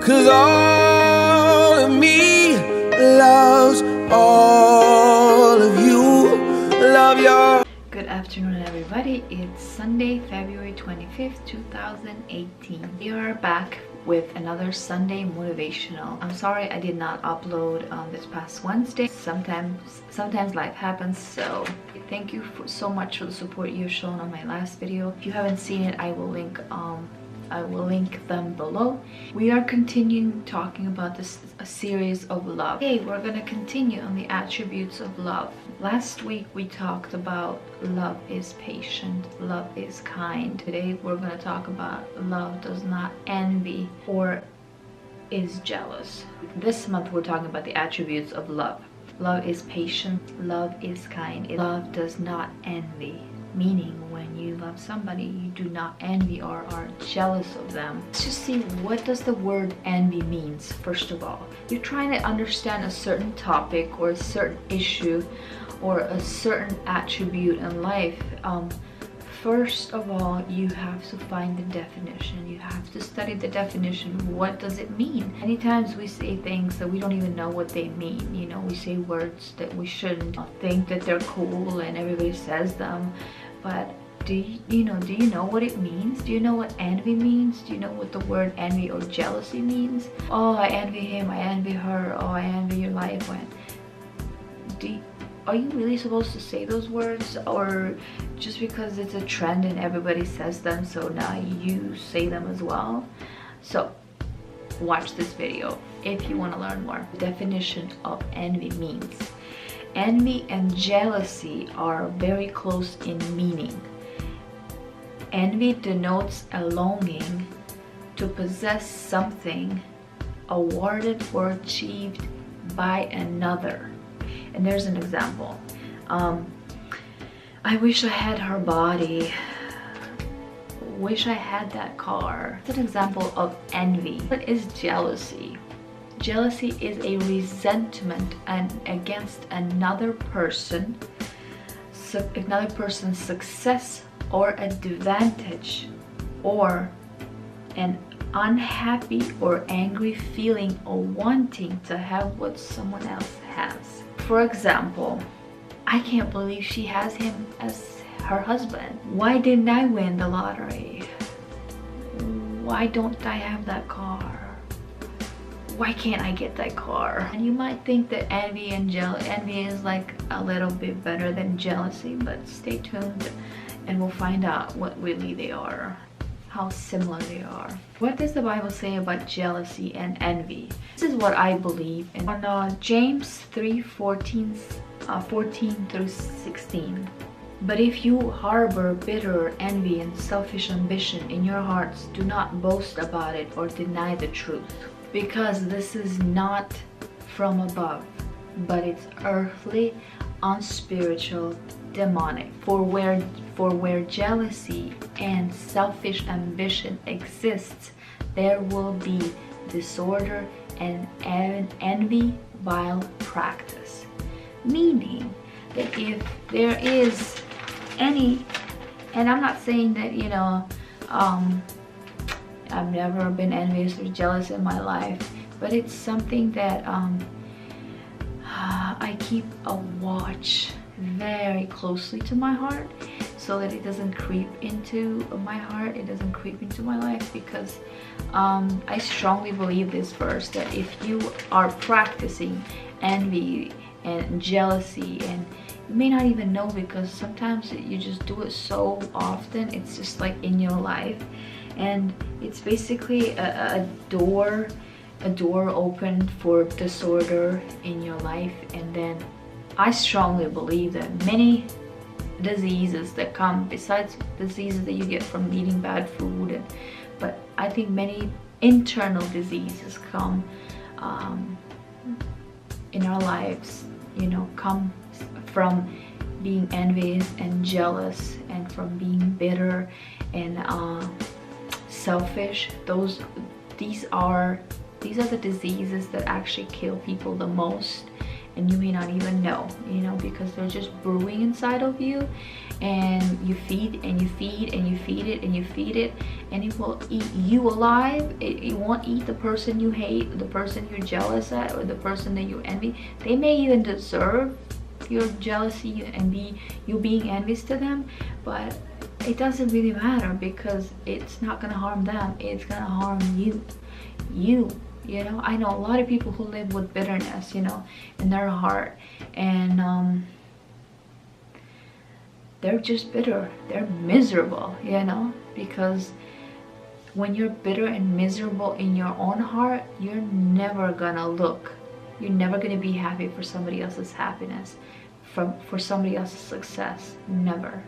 'cause all of me loves all of you. Love your... Good afternoon, everybody. It's Sunday, February 25th, 2018. We are back with another Sunday motivational. I'm sorry I did not upload on this past Wednesday. Sometimes life happens, so thank you so much for the support you've shown on my last video. If you haven't seen it, I will link them below. We are continuing talking about a series of love. Okay, we're gonna continue on the attributes of love. Last week we talked about love is patient, love is kind. Today we're gonna talk about love does not envy or is jealous. This month we're talking about the attributes of love. Love is patient, love is kind, love does not envy. Meaning when you love somebody, you do not envy or are jealous of them. Let's just see, what does the word envy means. First of all, you're trying to understand a certain topic or a certain issue or a certain attribute in life. First of all, you have to find the definition. You have to study the definition. What does it mean? Many times we say things that we don't even know what they mean. You know, we say words that we shouldn't, think that they're cool and everybody says them. But do you know what it means? Do you know what envy means? Do you know what the word envy or jealousy means? Oh, I envy him, I envy her, oh, I envy your life. Are you really supposed to say those words, or just because it's a trend and everybody says them, so now you say them as well? So watch this video if you want to learn more. The definition of envy means: envy and jealousy are very close in meaning. Envy denotes a longing to possess something awarded or achieved by another. And there's an example. I wish I had her body. Wish I had that car. It's an example of envy. What is jealousy? Jealousy is a resentment against another person's success or advantage, or an unhappy or angry feeling or wanting to have what someone else has. For example, I can't believe she has him as her husband. Why didn't I win the lottery? Why don't I have that car? Why can't I get that car? And you might think that envy is like a little bit better than jealousy, but stay tuned and we'll find out what really they are, how similar they are. What does the Bible say about jealousy and envy? This is what I believe in. On James 3:14 through 16. But if you harbor bitter envy and selfish ambition in your hearts, do not boast about it or deny the truth. Because this is not from above, but it's earthly, unspiritual, demonic. For where jealousy and selfish ambition exists, there will be disorder and envy, vile practice. Meaning that if there is any, and I'm not saying that, I've never been envious or jealous in my life, but it's something that I keep a watch very closely to my heart so that it doesn't creep into my heart, it doesn't creep into my life, because I strongly believe this verse, that if you are practicing envy and jealousy, and you may not even know, because sometimes you just do it so often, it's just like in your life, and it's basically a door open for disorder in your life. And then I strongly believe that many diseases that come, besides diseases that you get from eating bad food, but I think many internal diseases come in our lives, come from being envious and jealous, and from being bitter and selfish. These are the diseases that actually kill people the most, and you may not even know, because they're just brewing inside of you, and you feed and you feed and you feed it and you feed it, and it will eat you alive. It won't eat the person you hate, the person you're jealous at, or the person that you envy. They may even deserve your jealousy and you being envious to them, but it doesn't really matter, because it's not gonna harm them, it's gonna harm you. You know, I know a lot of people who live with bitterness, you know, in their heart, and they're just bitter, they're miserable, you know, because when you're bitter and miserable in your own heart, you're never gonna be happy for somebody else's happiness, for somebody else's success. Never.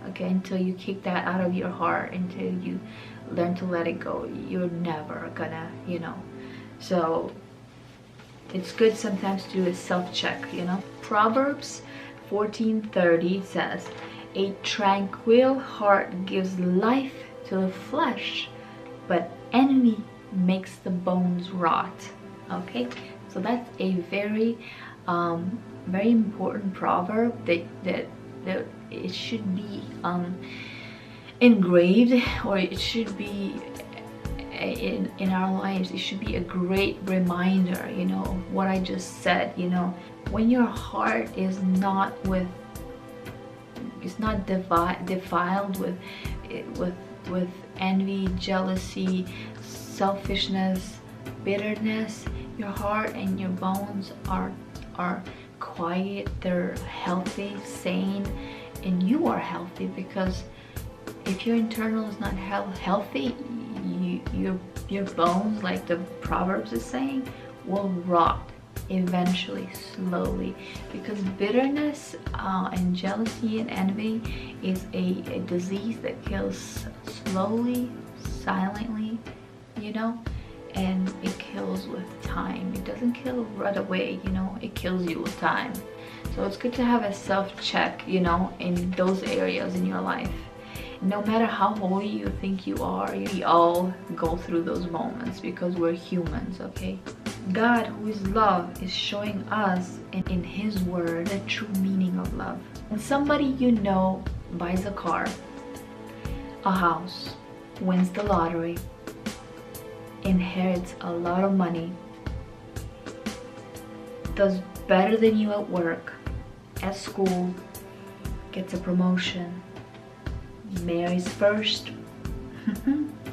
Okay, until you kick that out of your heart, until you learn to let it go, you're never gonna, you know. So it's good sometimes to do a self-check, you know. Proverbs 14:30 says, "A tranquil heart gives life to the flesh, but envy makes the bones rot." Okay, so that's a very very important proverb that it should be engraved, or it should be in our lives. It should be a great reminder, you know, what I just said. You know, when your heart is not defiled with envy, jealousy, selfishness, bitterness, your heart and your bones are quiet, they're healthy, sane, and you are healthy. Because if your internal is not healthy, your bones, like the Proverbs is saying, will rot eventually, slowly. Because bitterness and jealousy and envy is a disease that kills slowly, silently, you know, and it kills with time. It doesn't kill right away, you know, it kills you with time. So it's good to have a self-check, you know, in those areas in your life. No matter how holy you think you are, we all go through those moments, because we're humans, okay? God, who is love, is showing us in his word the true meaning of love. When somebody you know buys a car, a house, wins the lottery, inherits a lot of money, does better than you at work, at school, gets a promotion, marries first,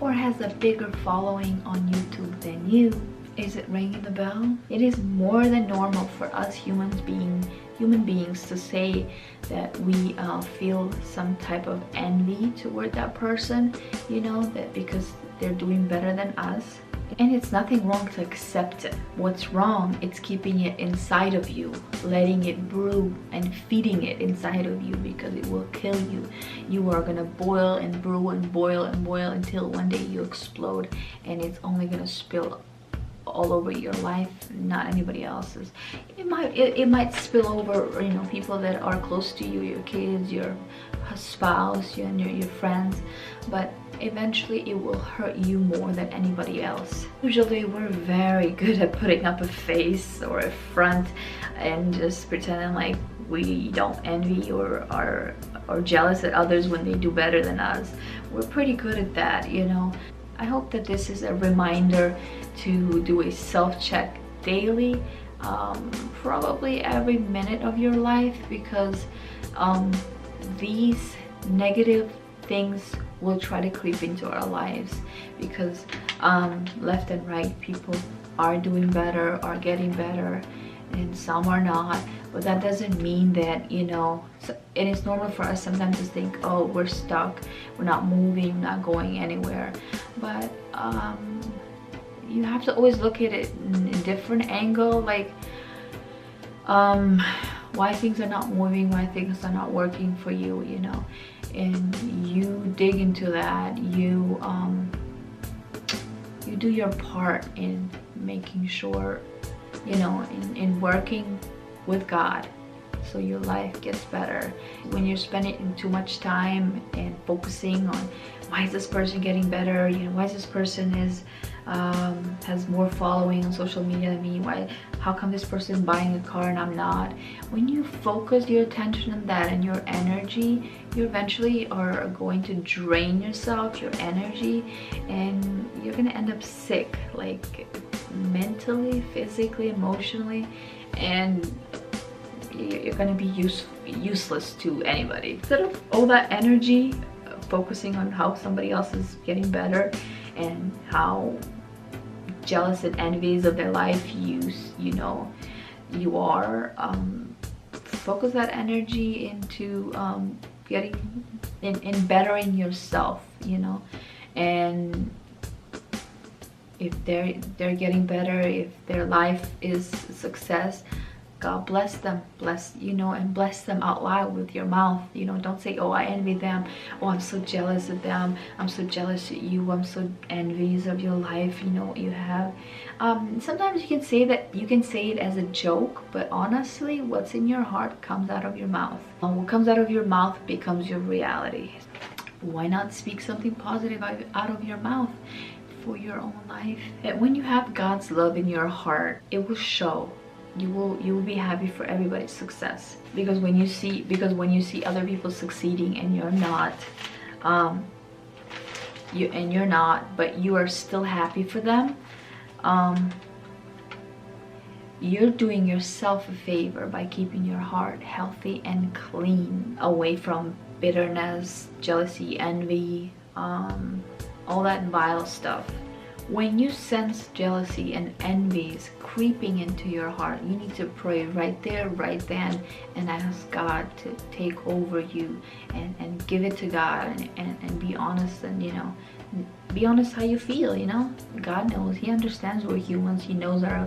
or has a bigger following on YouTube than you, is it ringing the bell? It is more than normal for us human beings to say that we feel some type of envy toward that person, you know, that because they're doing better than us. And it's nothing wrong to accept it. What's wrong, it's keeping it inside of you, letting it brew and feeding it inside of you, because it will kill you. You are gonna boil and brew and boil and boil until one day you explode, and it's only gonna spill all over your life, not anybody else's. It might spill over, you know, people that are close to you, your kids, your spouse, your friends, but eventually it will hurt you more than anybody else. Usually we're very good at putting up a face or a front and just pretending like we don't envy or are jealous at others when they do better than us. We're pretty good at that, you know. I hope that this is a reminder to do a self-check daily, probably every minute of your life, because these negative things will try to creep into our lives, because left and right people are doing better, are getting better, and some are not. But that doesn't mean that, you know, and it's normal for us sometimes to think, oh, we're stuck, we're not moving, not going anywhere. But you have to always look at it in a different angle, like why things are not moving, why things are not working for you, you know. And you dig into that, you do your part in making sure, you know, in working with God, so your life gets better. When you're spending too much time and focusing on why is this person getting better, you know, why is this person is has more following on social media than me. Why? How come this person is buying a car and I'm not? When you focus your attention on that and your energy, you eventually are going to drain yourself, your energy, and you're gonna end up sick, like mentally, physically, emotionally, and you're gonna be useless to anybody. Instead of all that energy focusing on how somebody else is getting better and how jealous and envious of their life you are, focus that energy into getting in bettering yourself, and if they're getting better, if their life is success, God bless them, and bless them out loud with your mouth. Don't say, oh, I envy them, oh, I'm so jealous of them, I'm so jealous of you, I'm so envious of your life, what you have. Sometimes you can say it as a joke, but honestly, what's in your heart comes out of your mouth. What comes out of your mouth becomes your reality. Why not speak something positive out of your mouth for your own life? And when you have God's love in your heart, it will show. You will be happy for everybody's success, because when you see other people succeeding and you're not, but you are still happy for them, you're doing yourself a favor by keeping your heart healthy and clean, away from bitterness, jealousy, envy, all that vile stuff. When you sense jealousy and envies creeping into your heart, you need to pray right there, right then, and ask God to take over you, and give it to God, and be honest, and be honest how you feel. God knows, He understands we're humans, He knows our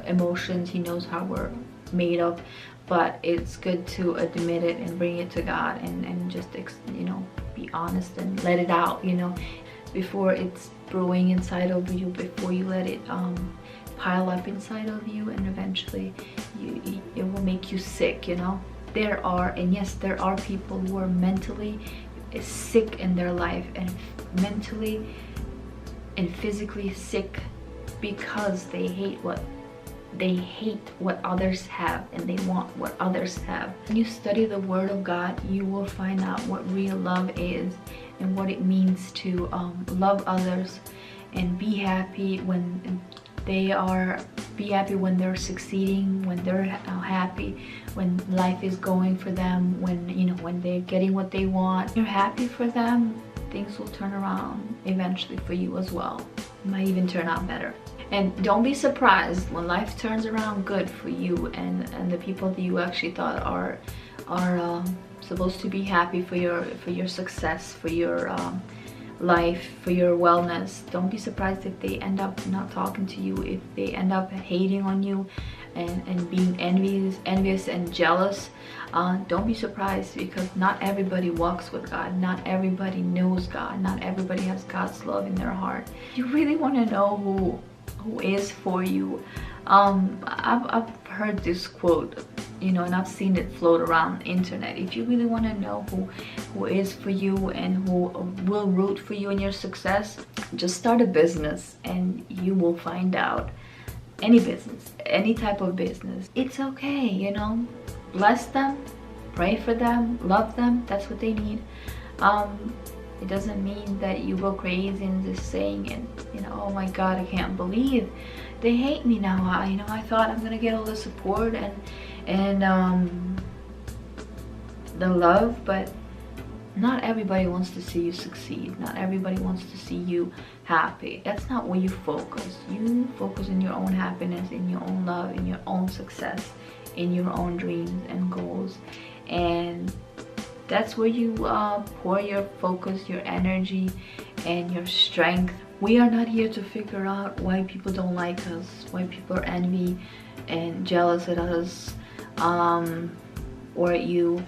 emotions, He knows how we're made of, but it's good to admit it and bring it to God, and just be honest and let it out, before it's brewing inside of you, before you let it pile up inside of you, and eventually it will make you sick. There are people who are mentally sick in their life, and mentally and physically sick because they hate what others have, and they want what others have. When you study the Word of God, you will find out what real love is, and what it means to love others, and be happy when they're succeeding, when they're happy, when life is going for them, when they're getting what they want. You're happy for them, things will turn around eventually for you as well. It might even turn out better. And don't be surprised when life turns around good for you, and the people that you actually thought are supposed to be happy for your success, for your life, for your wellness. Don't be surprised if they end up not talking to you, if they end up hating on you and being envious and jealous. Don't be surprised, because not everybody walks with God, not everybody knows God, not everybody has God's love in their heart. You really want to know who is for you. I've heard this quote, and I've seen it float around the internet. If you really want to know who is for you and who will root for you in your success, just start a business and you will find out. Any business, any type of business, it's okay. Bless them, pray for them, love them. That's what they need. It doesn't mean that you go crazy and just saying it, oh my God, I can't believe they hate me now. I thought I'm gonna get all the support and the love, but not everybody wants to see you succeed. Not everybody wants to see you happy. That's not where you focus. You focus on your own happiness, in your own love, in your own success, in your own dreams and goals, and that's where you pour your focus, your energy, and your strength. We are not here to figure out why people don't like us, why people are envy and jealous at us, or at you.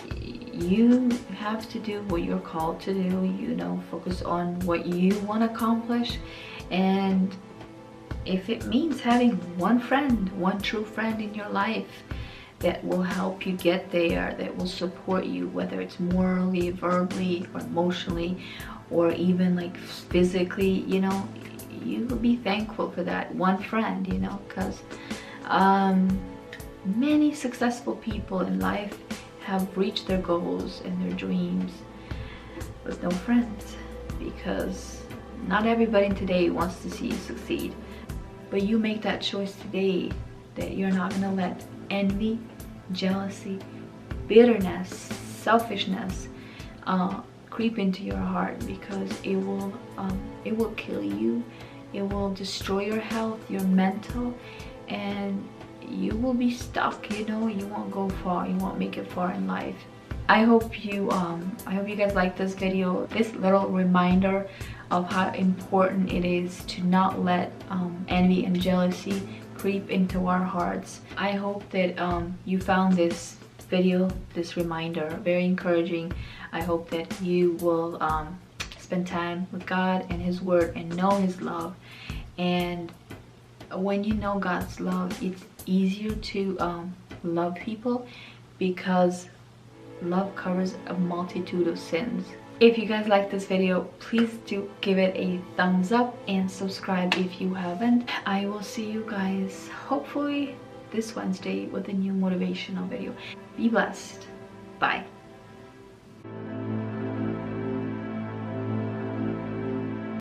You have to do what you're called to do, focus on what you want to accomplish. And if it means having one true friend in your life that will help you get there, that will support you, whether it's morally, verbally, or emotionally, or even like physically, you will be thankful for that one friend, you know, because many successful people in life have reached their goals and their dreams with no friends, because not everybody today wants to see you succeed. But you make that choice today that you're not gonna let envy, jealousy, bitterness, selfishness creep into your heart, because it will kill you. It will destroy your health, your mental, and you will be stuck, you know. You won't go far, you won't make it far in life. I hope you guys like this video, this little reminder of how important it is to not let envy and jealousy creep into our hearts. I hope that you found this video, this reminder, very encouraging. I hope that you will spend time with God and His Word and know His love. And when you know God's love, it's easier to love people, because love covers a multitude of sins. If you guys like this video, please do give it a thumbs up and subscribe if you haven't. I will see you guys hopefully this Wednesday with a new motivational video. Be blessed. Bye.